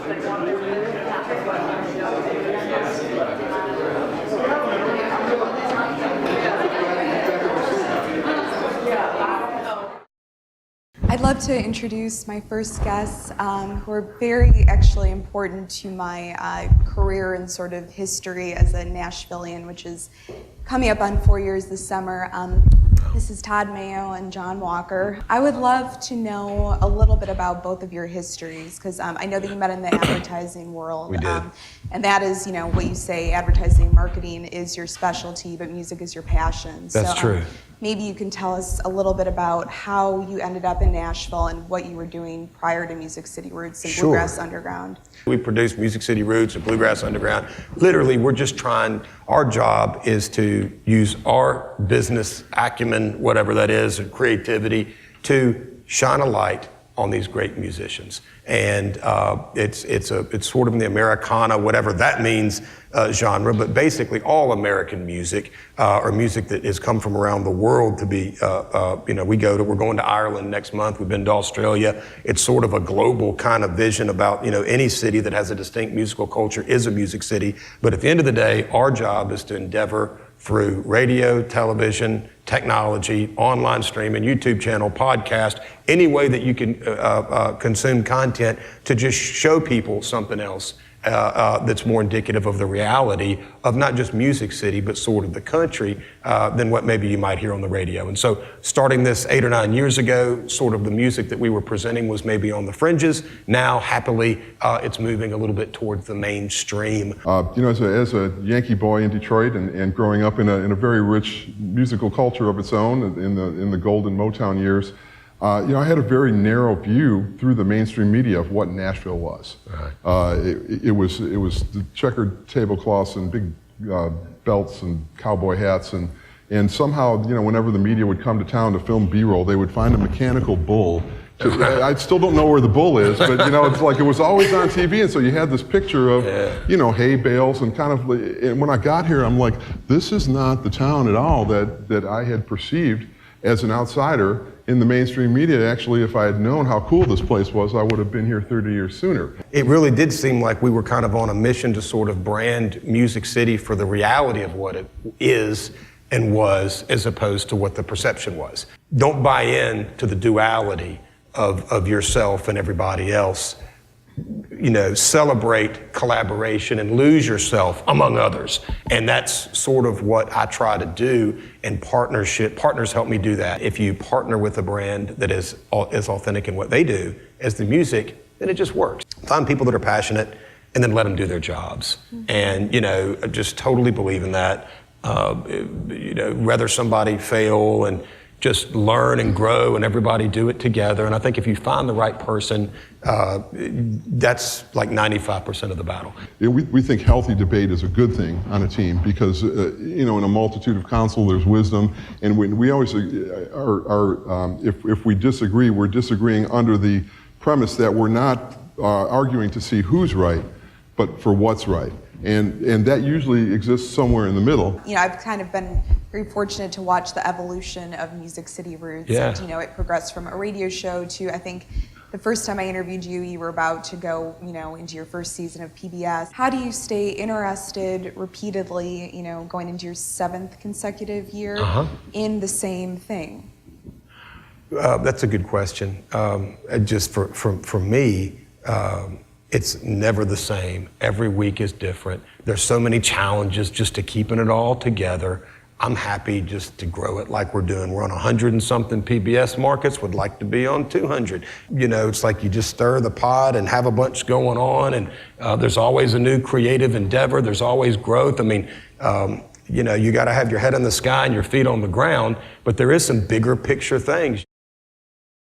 I'd love to introduce my first guests who are very actually important to my career and sort of history as a Nashvilleian, which is coming up on 4 years this summer. This is Todd Mayo and John Walker. I would love to know a little bit about both of your histories, because I know that you met in the advertising world. We did. And that is, what you say, advertising, marketing is your specialty, but music is your passion. That's true. Maybe you can tell us a little bit about how you ended up in Nashville and what you were doing prior to Music City Roots and Sure. Bluegrass Underground. We produce Music City Roots and Bluegrass Underground. Literally, we're just our job is to use our business acumen, whatever that is, or creativity, to shine a light on these great musicians. And it's sort of in the Americana, whatever that means, genre, but basically all American music, or music that has come from around the world to be, we're going to Ireland next month, we've been to Australia. It's sort of a global kind of vision about, any city that has a distinct musical culture is a music city. But at the end of the day, our job is to endeavor through radio, television, technology, online streaming, YouTube channel, podcast, any way that you can consume content to just show people something else that's more indicative of the reality of not just Music City, but sort of the country than what maybe you might hear on the radio. And so starting this 8 or 9 years ago, sort of the music that we were presenting was maybe on the fringes. Now, happily, it's moving a little bit towards the mainstream. As a Yankee boy in Detroit and growing up in a very rich musical culture of its own in the golden Motown years, I had a very narrow view through the mainstream media of what Nashville was. Right. It was the checkered tablecloths and big belts and cowboy hats, and somehow, whenever the media would come to town to film B-roll, they would find a mechanical bull. I still don't know where the bull is, but it's like it was always on TV, and so you had this picture of, hay bales and kind of. And when I got here, I'm like, this is not the town at all that I had perceived as an outsider in the mainstream media. Actually, if I had known how cool this place was, I would have been here 30 years sooner. It really did seem like we were kind of on a mission to sort of brand Music City for the reality of what it is and was, as opposed to what the perception was. Don't buy in to the duality of yourself and everybody else. Celebrate collaboration and lose yourself among others. And that's sort of what I try to do in partnership. Partners help me do that. If you partner with a brand that is as authentic in what they do as the music, then it just works. Find people that are passionate and then let them do their jobs. And, just totally believe in that. Rather somebody fail and just learn and grow and everybody do it together. And I think if you find the right person, that's like 95% of the battle. We think healthy debate is a good thing on a team because, in a multitude of counsel, there's wisdom. And we always if we disagree, we're disagreeing under the premise that we're not arguing to see who's right, but for what's right. And that usually exists somewhere in the middle. I've kind of been very fortunate to watch the evolution of Music City Roots. Yeah. And, it progressed from a radio show to, I think, the first time I interviewed you, you were about to go, into your first season of PBS. How do you stay interested repeatedly, going into your 7th consecutive year in the same thing? That's a good question. Just for me, it's never the same. Every week is different. There's so many challenges just to keeping it all together. I'm happy just to grow it like we're doing. We're on 100 and something PBS markets, would like to be on 200. It's like you just stir the pot and have a bunch going on, and there's always a new creative endeavor. There's always growth. I mean, you got to have your head in the sky and your feet on the ground, but there is some bigger picture things.